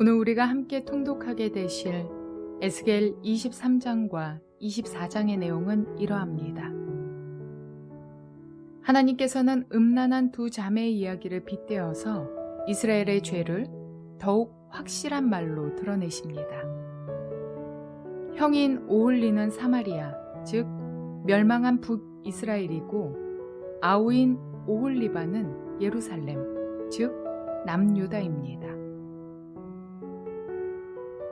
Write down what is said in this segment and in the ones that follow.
오늘 우리가 함께 통독하게 되실 에스겔 23장과 24장의 내용은 이러합니다. 하나님께서는 음란한 두 자매의 이야기를 빗대어서 이스라엘의 죄를 더욱 확실한 말로 드러내십니다. 형인 오홀리는 사마리아, 즉 멸망한 북이스라엘이고 아우인 오홀리바는 예루살렘, 즉 남유다입니다.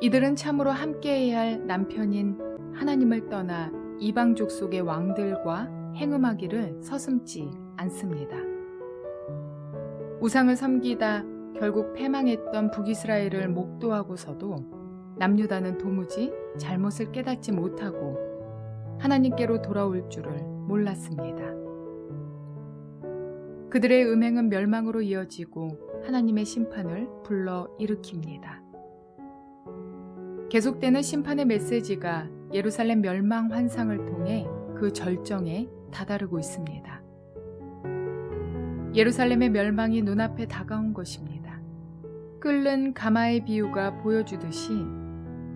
이들은 참으로 함께해야 할 남편인 하나님을 떠나 이방 족속의 왕들과 행음하기를 서슴지 않습니다. 우상을 섬기다 결국 패망했던 북이스라엘을 목도하고서도 남유다는 도무지 잘못을 깨닫지 못하고 하나님께로 돌아올 줄을 몰랐습니다. 그들의 음행은 멸망으로 이어지고 하나님의 심판을 불러 일으킵니다. 계속되는 심판의 메시지가 예루살렘 멸망 환상을 통해 그 절정에 다다르고 있습니다. 예루살렘의 멸망이 눈앞에 다가온 것입니다. 끓는 가마의 비유가 보여주듯이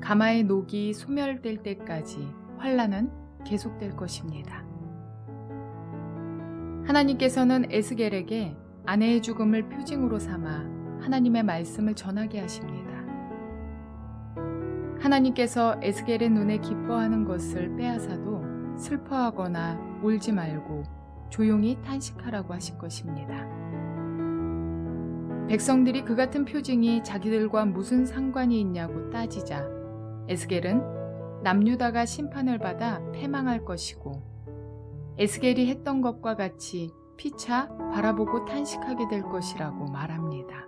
가마의 녹이 소멸될 때까지 환란은 계속될 것입니다. 하나님께서는 에스겔에게 아내의 죽음을 표징으로 삼아 하나님의 말씀을 전하게 하십니다. 하나님께서 에스겔의 눈에 기뻐하는 것을 빼앗아도 슬퍼하거나 울지 말고 조용히 탄식하라고 하실 것입니다. 백성들이 그 같은 표징이 자기들과 무슨 상관이 있냐고 따지자 에스겔은 남유다가 심판을 받아 패망할 것이고 에스겔이 했던 것과 같이 피차 바라보고 탄식하게 될 것이라고 말합니다.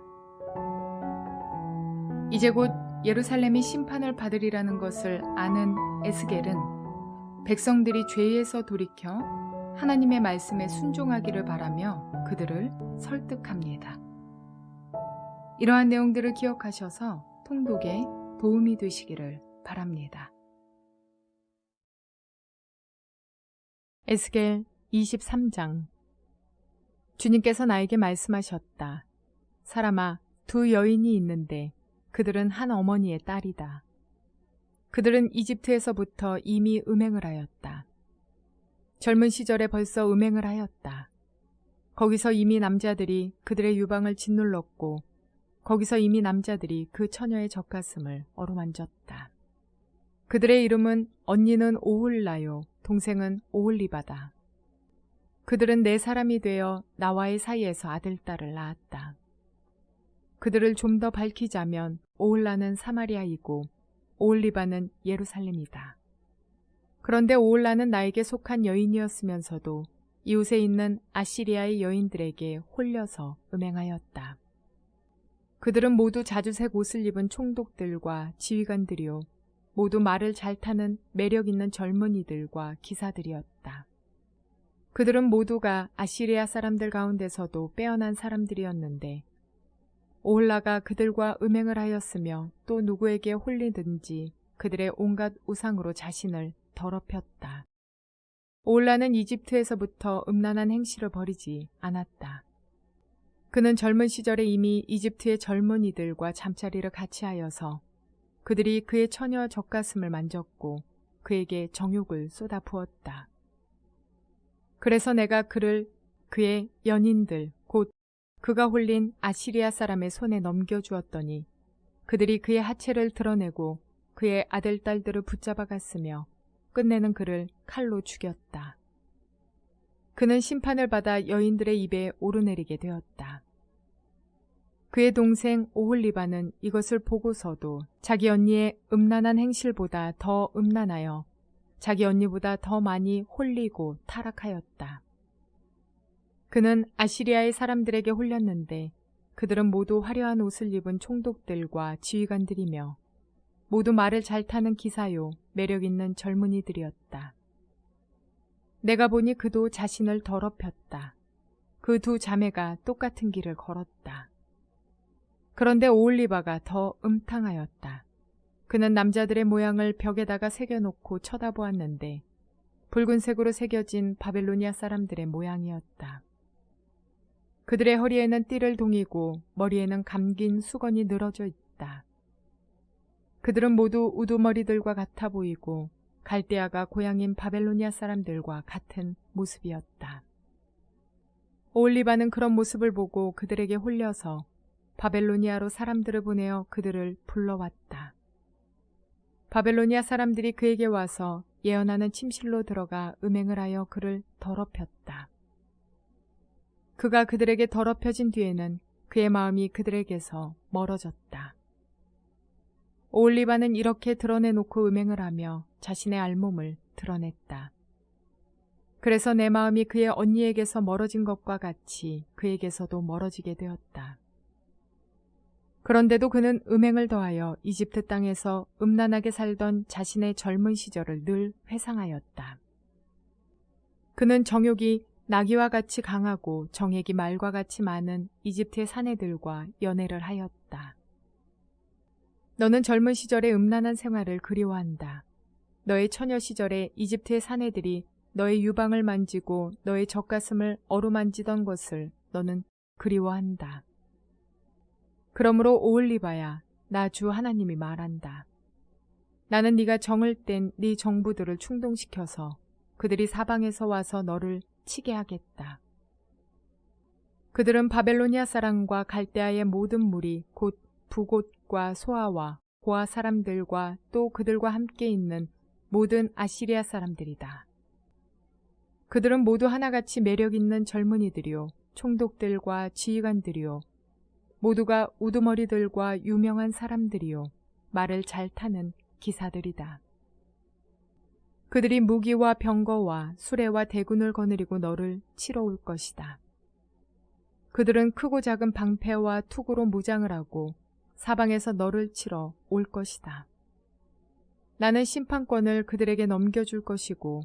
이제 곧 예루살렘이 심판을 받으리라는 것을 아는 에스겔은 백성들이 죄에서 돌이켜 하나님의 말씀에 순종하기를 바라며 그들을 설득합니다. 이러한 내용들을 기억하셔서 통독에 도움이 되시기를 바랍니다. 에스겔 23장. 주님께서 나에게 말씀하셨다. 사람아, 두 여인이 있는데 그들은 한 어머니의 딸이다. 그들은 이집트에서부터 이미 음행을 하였다. 젊은 시절에 벌써 음행을 하였다. 거기서 이미 남자들이 그들의 유방을 짓눌렀고 거기서 이미 남자들이 그 처녀의 젖가슴을 어루만졌다. 그들의 이름은 언니는 오홀라요, 동생은 오홀리바다. 그들은 내 사람이 되어 나와의 사이에서 아들, 딸을 낳았다. 그들을 좀 더 밝히자면 오홀라는 사마리아이고 오홀리바는 예루살렘이다. 그런데 오홀라는 나에게 속한 여인이었으면서도 이웃에 있는 아시리아의 여인들에게 홀려서 음행하였다. 그들은 모두 자주색 옷을 입은 총독들과 지휘관들이요 모두 말을 잘 타는 매력 있는 젊은이들과 기사들이었다. 그들은 모두가 아시리아 사람들 가운데서도 빼어난 사람들이었는데 오홀라가 그들과 음행을 하였으며 또 누구에게 홀리든지 그들의 온갖 우상으로 자신을 더럽혔다. 오홀라는 이집트에서부터 음란한 행실을 벌이지 않았다. 그는 젊은 시절에 이미 이집트의 젊은이들과 잠자리를 같이 하여서 그들이 그의 처녀 젖가슴을 만졌고 그에게 정욕을 쏟아부었다. 그래서 내가 그를 그의 연인들 곧 그가 홀린 아시리아 사람의 손에 넘겨주었더니 그들이 그의 하체를 드러내고 그의 아들, 딸들을 붙잡아 갔으며 끝내는 그를 칼로 죽였다. 그는 심판을 받아 여인들의 입에 오르내리게 되었다. 그의 동생 오홀리바는 이것을 보고서도 자기 언니의 음란한 행실보다 더 음란하여 자기 언니보다 더 많이 홀리고 타락하였다. 그는 아시리아의 사람들에게 홀렸는데 그들은 모두 화려한 옷을 입은 총독들과 지휘관들이며 모두 말을 잘 타는 기사요 매력 있는 젊은이들이었다. 내가 보니 그도 자신을 더럽혔다. 그 두 자매가 똑같은 길을 걸었다. 그런데 오홀리바가 더 음탕하였다. 그는 남자들의 모양을 벽에다가 새겨놓고 쳐다보았는데 붉은색으로 새겨진 바벨로니아 사람들의 모양이었다. 그들의 허리에는 띠를 동이고 머리에는 감긴 수건이 늘어져 있다. 그들은 모두 우두머리들과 같아 보이고 갈대아가 고향인 바벨로니아 사람들과 같은 모습이었다. 오홀리바는 그런 모습을 보고 그들에게 홀려서 바벨로니아로 사람들을 보내어 그들을 불러왔다. 바벨로니아 사람들이 그에게 와서 예언하는 침실로 들어가 음행을 하여 그를 더럽혔다. 그가 그들에게 더럽혀진 뒤에는 그의 마음이 그들에게서 멀어졌다. 오홀리바는 이렇게 드러내놓고 음행을 하며 자신의 알몸을 드러냈다. 그래서 내 마음이 그의 언니에게서 멀어진 것과 같이 그에게서도 멀어지게 되었다. 그런데도 그는 음행을 더하여 이집트 땅에서 음란하게 살던 자신의 젊은 시절을 늘 회상하였다. 그는 정욕이 나귀와 같이 강하고 정액이 말과 같이 많은 이집트의 사내들과 연애를 하였다. 너는 젊은 시절의 음란한 생활을 그리워한다. 너의 처녀 시절에 이집트의 사내들이 너의 유방을 만지고 너의 젖가슴을 어루만지던 것을 너는 그리워한다. 그러므로 오홀리바야, 나 주 하나님이 말한다. 나는 네가 정을 뗀 네 정부들을 충동시켜서 그들이 사방에서 와서 너를 치게 하겠다. 그들은 바벨로니아 사람과 갈대아의 모든 무리 곧 부곳과 소아와 고아 사람들과 또 그들과 함께 있는 모든 아시리아 사람들이다. 그들은 모두 하나같이 매력 있는 젊은이들이요 총독들과 지휘관들이요 모두가 우두머리들과 유명한 사람들이요 말을 잘 타는 기사들이다. 그들이 무기와 병거와 수레와 대군을 거느리고 너를 치러 올 것이다. 그들은 크고 작은 방패와 투구로 무장을 하고 사방에서 너를 치러 올 것이다. 나는 심판권을 그들에게 넘겨줄 것이고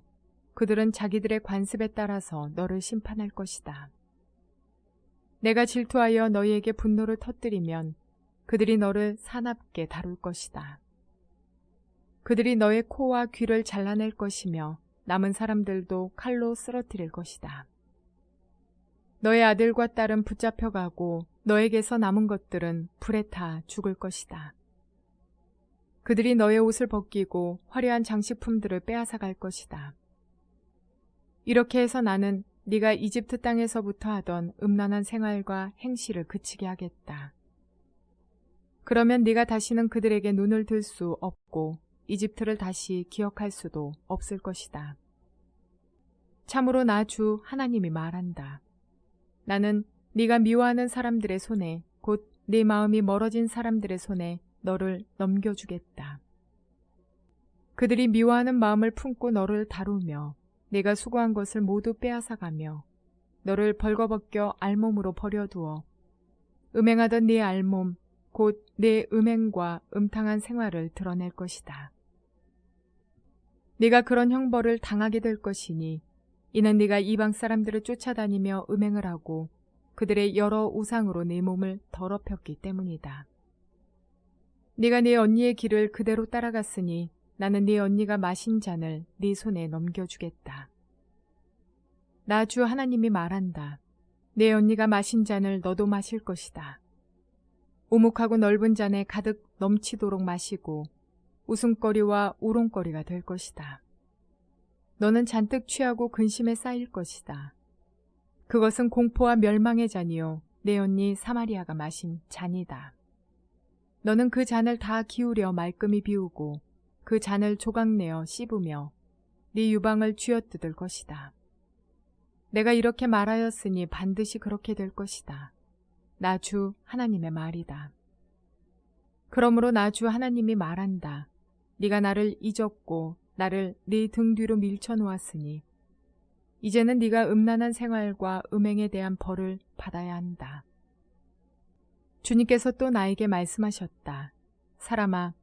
그들은 자기들의 관습에 따라서 너를 심판할 것이다. 내가 질투하여 너희에게 분노를 터뜨리면 그들이 너를 사납게 다룰 것이다. 그들이 너의 코와 귀를 잘라낼 것이며 남은 사람들도 칼로 쓰러뜨릴 것이다. 너의 아들과 딸은 붙잡혀가고 너에게서 남은 것들은 불에 타 죽을 것이다. 그들이 너의 옷을 벗기고 화려한 장식품들을 빼앗아 갈 것이다. 이렇게 해서 나는 네가 이집트 땅에서부터 하던 음란한 생활과 행실을 그치게 하겠다. 그러면 네가 다시는 그들에게 눈을 들 수 없고 이집트를 다시 기억할 수도 없을 것이다. 참으로 나 주 하나님이 말한다. 나는 네가 미워하는 사람들의 손에 곧 네 마음이 멀어진 사람들의 손에 너를 넘겨주겠다. 그들이 미워하는 마음을 품고 너를 다루며 네가 수고한 것을 모두 빼앗아가며 너를 벌거벗겨 알몸으로 버려두어 음행하던 네 알몸 곧 네 음행과 음탕한 생활을 드러낼 것이다. 네가 그런 형벌을 당하게 될 것이니 이는 네가 이방 사람들을 쫓아다니며 음행을 하고 그들의 여러 우상으로 네 몸을 더럽혔기 때문이다. 네가 네 언니의 길을 그대로 따라갔으니 나는 네 언니가 마신 잔을 네 손에 넘겨주겠다. 나 주 하나님이 말한다. 네 언니가 마신 잔을 너도 마실 것이다. 오목하고 넓은 잔에 가득 넘치도록 마시고 웃음거리와 우롱거리가 될 것이다. 너는 잔뜩 취하고 근심에 쌓일 것이다. 그것은 공포와 멸망의 잔이요 내 언니 사마리아가 마신 잔이다. 너는 그 잔을 다 기울여 말끔히 비우고 그 잔을 조각내어 씹으며 네 유방을 쥐어뜯을 것이다. 내가 이렇게 말하였으니 반드시 그렇게 될 것이다. 나 주 하나님의 말이다. 그러므로 나 주 하나님이 말한다. 네가 나를 잊었고 나를 네 등 뒤로 밀쳐놓았으니 이제는 네가 음란한 생활과 음행에 대한 벌을 받아야 한다. 주님께서 또 나에게 말씀하셨다. 사람아,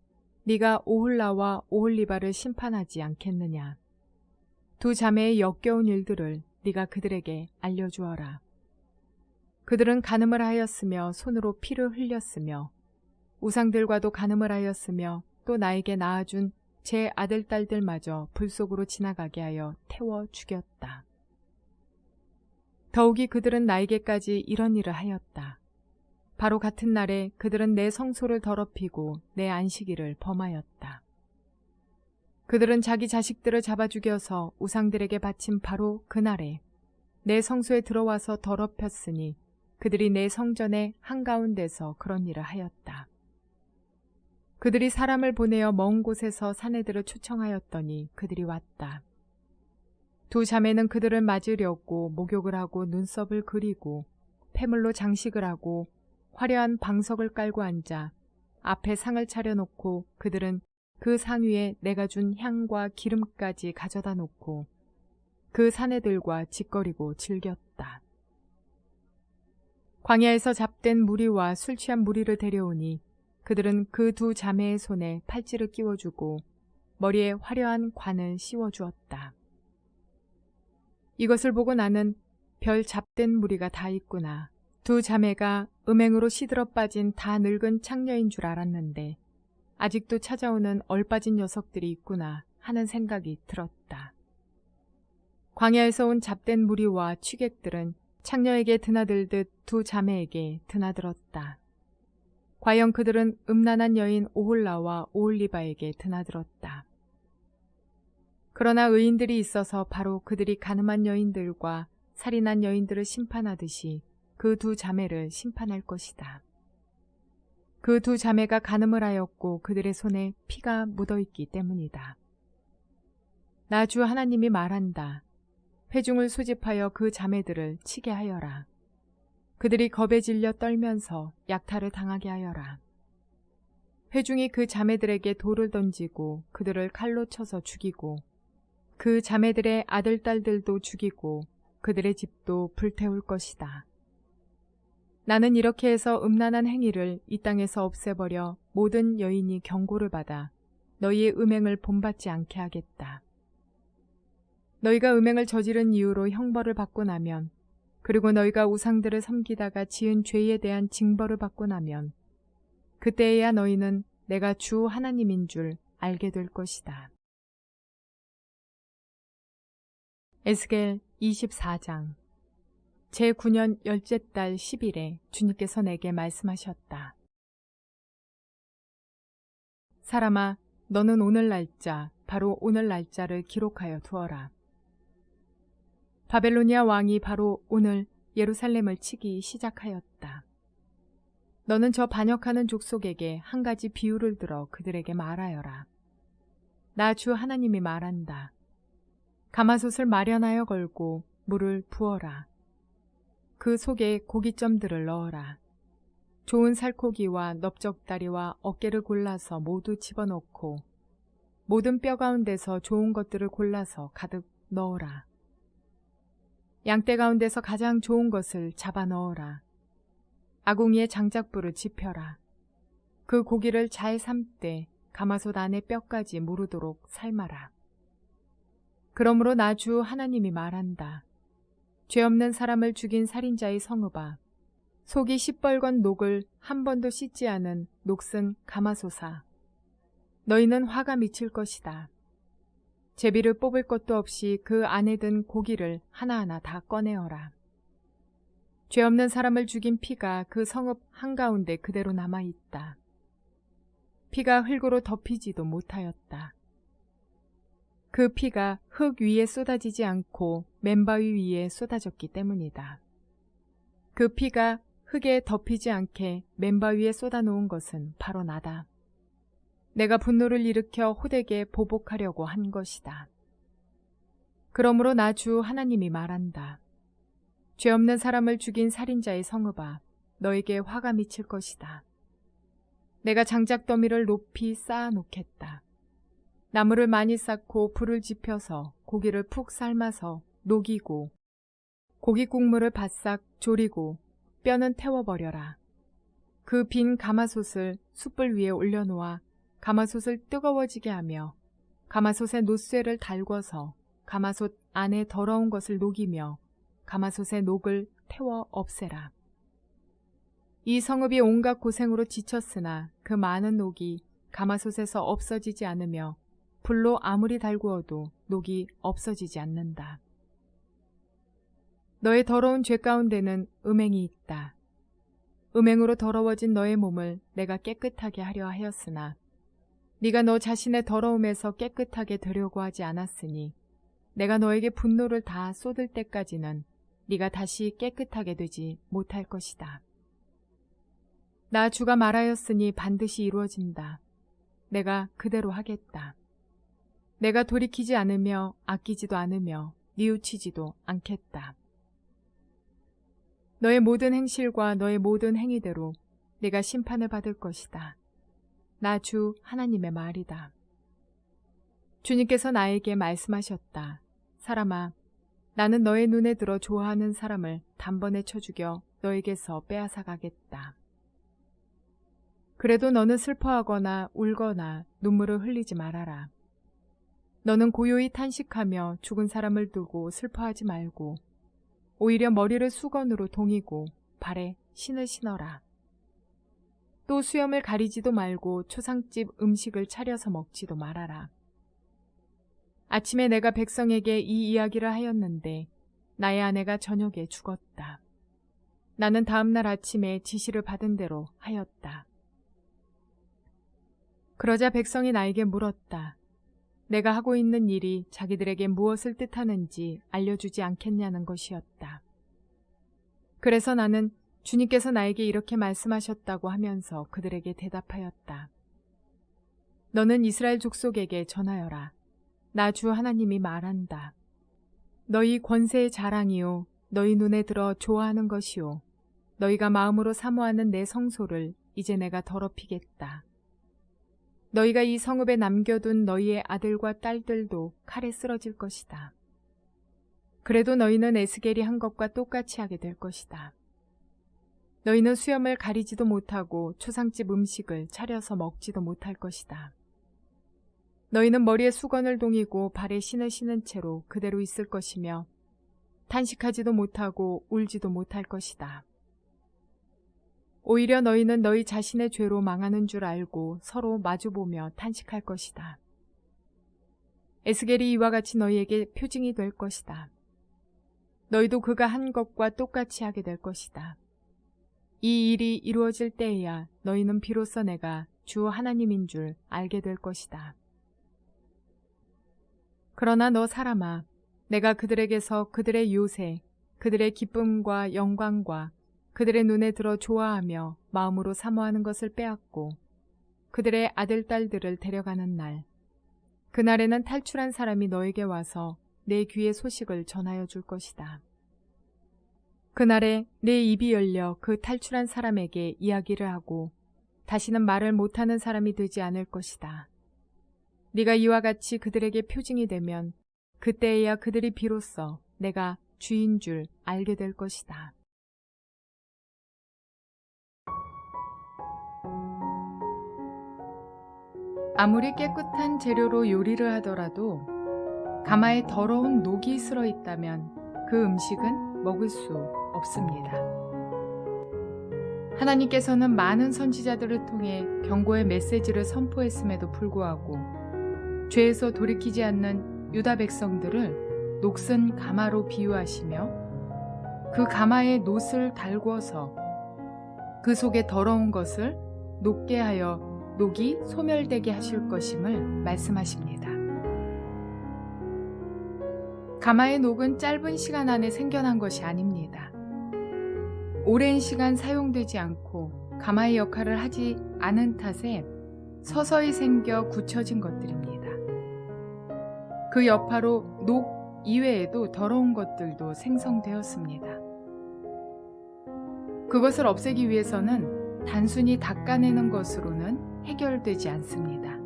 네가 오홀라와 오홀리바를 심판하지 않겠느냐. 두 자매의 역겨운 일들을 네가 그들에게 알려주어라. 그들은 간음을 하였으며 손으로 피를 흘렸으며 우상들과도 간음을 하였으며 또 나에게 낳아준 제 아들 딸들마저 불 속으로 지나가게 하여 태워 죽였다. 더욱이 그들은 나에게까지 이런 일을 하였다. 바로 같은 날에 그들은 내 성소를 더럽히고 내 안식일을 범하였다. 그들은 자기 자식들을 잡아 죽여서 우상들에게 바친 바로 그날에 내 성소에 들어와서 더럽혔으니 그들이 내 성전의 한가운데서 그런 일을 하였다. 그들이 사람을 보내어 먼 곳에서 사내들을 초청하였더니 그들이 왔다. 두 자매는 그들을 맞으려고 목욕을 하고 눈썹을 그리고 폐물로 장식을 하고 화려한 방석을 깔고 앉아 앞에 상을 차려놓고 그들은 그 상 위에 내가 준 향과 기름까지 가져다 놓고 그 사내들과 짓거리고 즐겼다. 광야에서 잡된 무리와 술 취한 무리를 데려오니 그들은 그 두 자매의 손에 팔찌를 끼워주고 머리에 화려한 관을 씌워주었다. 이것을 보고 나는 별 잡된 무리가 다 있구나. 두 자매가 음행으로 시들어 빠진 다 늙은 창녀인 줄 알았는데 아직도 찾아오는 얼빠진 녀석들이 있구나 하는 생각이 들었다. 광야에서 온 잡된 무리와 취객들은 창녀에게 드나들듯 두 자매에게 드나들었다. 과연 그들은 음란한 여인 오홀라와 오홀리바에게 드나들었다. 그러나 의인들이 있어서 바로 그들이 가늠한 여인들과 살인한 여인들을 심판하듯이 그 두 자매를 심판할 것이다. 그 두 자매가 간음을 하였고 그들의 손에 피가 묻어있기 때문이다. 나 주 하나님이 말한다. 회중을 소집하여 그 자매들을 치게 하여라. 그들이 겁에 질려 떨면서 약탈을 당하게 하여라. 회중이 그 자매들에게 돌을 던지고 그들을 칼로 쳐서 죽이고 그 자매들의 아들, 딸들도 죽이고 그들의 집도 불태울 것이다. 나는 이렇게 해서 음란한 행위를 이 땅에서 없애버려 모든 여인이 경고를 받아 너희의 음행을 본받지 않게 하겠다. 너희가 음행을 저지른 이유로 형벌을 받고 나면 그리고 너희가 우상들을 섬기다가 지은 죄에 대한 징벌을 받고 나면 그때에야 너희는 내가 주 하나님인 줄 알게 될 것이다. 에스겔 24장. 제9년 10째 달 10일에 주님께서 내게 말씀하셨다. 사람아, 너는 오늘 날짜, 바로 오늘 날짜를 기록하여 두어라. 바벨로니아 왕이 바로 오늘 예루살렘을 치기 시작하였다. 너는 저 반역하는 족속에게 한 가지 비유를 들어 그들에게 말하여라. 나 주 하나님이 말한다. 가마솥을 마련하여 걸고 물을 부어라. 그 속에 고깃점들을 넣어라. 좋은 살코기와 넓적다리와 어깨를 골라서 모두 집어넣고 모든 뼈 가운데서 좋은 것들을 골라서 가득 넣어라. 양떼 가운데서 가장 좋은 것을 잡아 넣어라. 아궁이에 장작불을 지펴라. 그 고기를 잘 삶되 가마솥 안에 뼈까지 무르도록 삶아라. 그러므로 나 주 하나님이 말한다. 죄 없는 사람을 죽인 살인자의 성읍아, 속이 시뻘건 녹을 한 번도 씻지 않은 녹슨 가마솥아, 너희는 화가 미칠 것이다. 제비를 뽑을 것도 없이 그 안에 든 고기를 하나하나 다 꺼내어라. 죄 없는 사람을 죽인 피가 그 성읍 한가운데 그대로 남아있다. 피가 흙으로 덮이지도 못하였다. 그 피가 흙 위에 쏟아지지 않고 맨바위 위에 쏟아졌기 때문이다. 그 피가 흙에 덮이지 않게 맨바위에 쏟아놓은 것은 바로 나다. 내가 분노를 일으켜 호되게 보복하려고 한 것이다. 그러므로 나 주 하나님이 말한다. 죄 없는 사람을 죽인 살인자의 성읍아, 너에게 화가 미칠 것이다. 내가 장작더미를 높이 쌓아 놓겠다. 나무를 많이 쌓고 불을 지펴서 고기를 푹 삶아서 녹이고 고기 국물을 바싹 졸이고 뼈는 태워버려라. 그 빈 가마솥을 숯불 위에 올려놓아 가마솥을 뜨거워지게 하며 가마솥에 노쇠를 달궈서 가마솥 안에 더러운 것을 녹이며 가마솥의 녹을 태워 없애라. 이 성읍이 온갖 고생으로 지쳤으나 그 많은 녹이 가마솥에서 없어지지 않으며 불로 아무리 달구어도 녹이 없어지지 않는다. 너의 더러운 죄 가운데는 음행이 있다. 음행으로 더러워진 너의 몸을 내가 깨끗하게 하려 하였으나 네가 너 자신의 더러움에서 깨끗하게 되려고 하지 않았으니 내가 너에게 분노를 다 쏟을 때까지는 네가 다시 깨끗하게 되지 못할 것이다. 나 주가 말하였으니 반드시 이루어진다. 내가 그대로 하겠다. 내가 돌이키지 않으며 아끼지도 않으며 뉘우치지도 않겠다. 너의 모든 행실과 너의 모든 행위대로 네가 심판을 받을 것이다. 나 주 하나님의 말이다. 주님께서 나에게 말씀하셨다. 사람아, 나는 너의 눈에 들어 좋아하는 사람을 단번에 쳐 죽여 너에게서 빼앗아 가겠다. 그래도 너는 슬퍼하거나 울거나 눈물을 흘리지 말아라. 너는 고요히 탄식하며 죽은 사람을 두고 슬퍼하지 말고 오히려 머리를 수건으로 동이고 발에 신을 신어라. 또 수염을 가리지도 말고 초상집 음식을 차려서 먹지도 말아라. 아침에 내가 백성에게 이 이야기를 하였는데 나의 아내가 저녁에 죽었다. 나는 다음날 아침에 지시를 받은 대로 하였다. 그러자 백성이 나에게 물었다. 내가 하고 있는 일이 자기들에게 무엇을 뜻하는지 알려주지 않겠냐는 것이었다. 그래서 나는 주님께서 나에게 이렇게 말씀하셨다고 하면서 그들에게 대답하였다. 너는 이스라엘 족속에게 전하여라. 나 주 하나님이 말한다. 너희 권세의 자랑이요 너희 눈에 들어 좋아하는 것이요 너희가 마음으로 사모하는 내 성소를 이제 내가 더럽히겠다. 너희가 이 성읍에 남겨둔 너희의 아들과 딸들도 칼에 쓰러질 것이다. 그래도 너희는 에스겔이 한 것과 똑같이 하게 될 것이다. 너희는 수염을 가리지도 못하고 초상집 음식을 차려서 먹지도 못할 것이다. 너희는 머리에 수건을 동이고 발에 신을 신은 채로 그대로 있을 것이며 탄식하지도 못하고 울지도 못할 것이다. 오히려 너희는 너희 자신의 죄로 망하는 줄 알고 서로 마주보며 탄식할 것이다. 에스겔이 이와 같이 너희에게 표징이 될 것이다. 너희도 그가 한 것과 똑같이 하게 될 것이다. 이 일이 이루어질 때에야 너희는 비로소 내가 주 하나님인 줄 알게 될 것이다. 그러나 너 사람아, 내가 그들에게서 그들의 요새, 그들의 기쁨과 영광과 그들의 눈에 들어 좋아하며 마음으로 사모하는 것을 빼앗고 그들의 아들, 딸들을 데려가는 날, 그날에는 탈출한 사람이 너에게 와서 내 귀에 소식을 전하여 줄 것이다. 그날에 내 입이 열려 그 탈출한 사람에게 이야기를 하고 다시는 말을 못하는 사람이 되지 않을 것이다. 네가 이와 같이 그들에게 표징이 되면 그때에야 그들이 비로소 내가 주인 줄 알게 될 것이다. 아무리 깨끗한 재료로 요리를 하더라도 가마에 더러운 녹이 슬어 있다면 그 음식은 먹을 수 없습니다. 하나님께서는 많은 선지자들을 통해 경고의 메시지를 선포했음에도 불구하고 죄에서 돌이키지 않는 유다 백성들을 녹슨 가마로 비유하시며 그 가마에 놋을 달구어서 그 속에 더러운 것을 녹게 하여 녹이 소멸되게 하실 것임을 말씀하십니다. 가마의 녹은 짧은 시간 안에 생겨난 것이 아닙니다. 오랜 시간 사용되지 않고 가마의 역할을 하지 않은 탓에 서서히 생겨 굳혀진 것들입니다. 그 여파로 녹 이외에도 더러운 것들도 생성되었습니다. 그것을 없애기 위해서는 단순히 닦아내는 것으로는 해결되지 않습니다.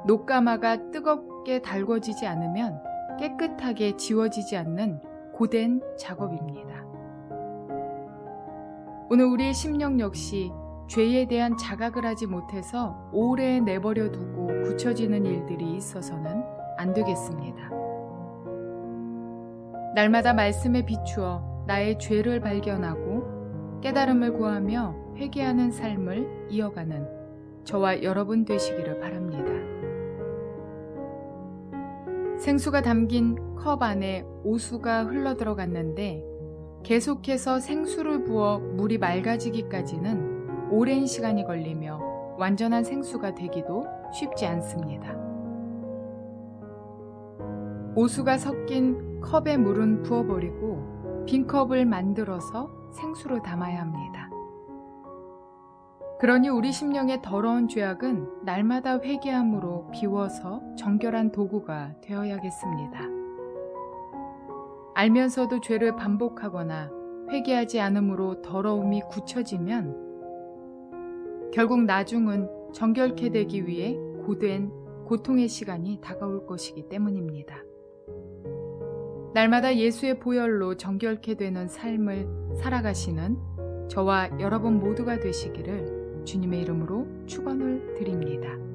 녹가마가 뜨겁게 달궈지지 않으면 깨끗하게 지워지지 않는 고된 작업입니다. 오늘 우리의 심령 역시 죄에 대한 자각을 하지 못해서 오래 내버려 두고 굳혀지는 일들이 있어서는 안 되겠습니다. 날마다 말씀에 비추어 나의 죄를 발견하고 깨달음을 구하며 회개하는 삶을 이어가는 저와 여러분 되시기를 바랍니다. 생수가 담긴 컵 안에 오수가 흘러들어갔는데 계속해서 생수를 부어 물이 맑아지기까지는 오랜 시간이 걸리며 완전한 생수가 되기도 쉽지 않습니다. 오수가 섞인 컵에 물은 부어버리고 빈 컵을 만들어서 생수를 담아야 합니다. 그러니 우리 심령의 더러운 죄악은 날마다 회개함으로 비워서 정결한 도구가 되어야겠습니다. 알면서도 죄를 반복하거나 회개하지 않으므로 더러움이 굳혀지면 결국 나중은 정결케 되기 위해 고된 고통의 시간이 다가올 것이기 때문입니다. 날마다 예수의 보혈로 정결케 되는 삶을 살아가시는 저와 여러분 모두가 되시기를 주님의 이름으로 축원을 드립니다.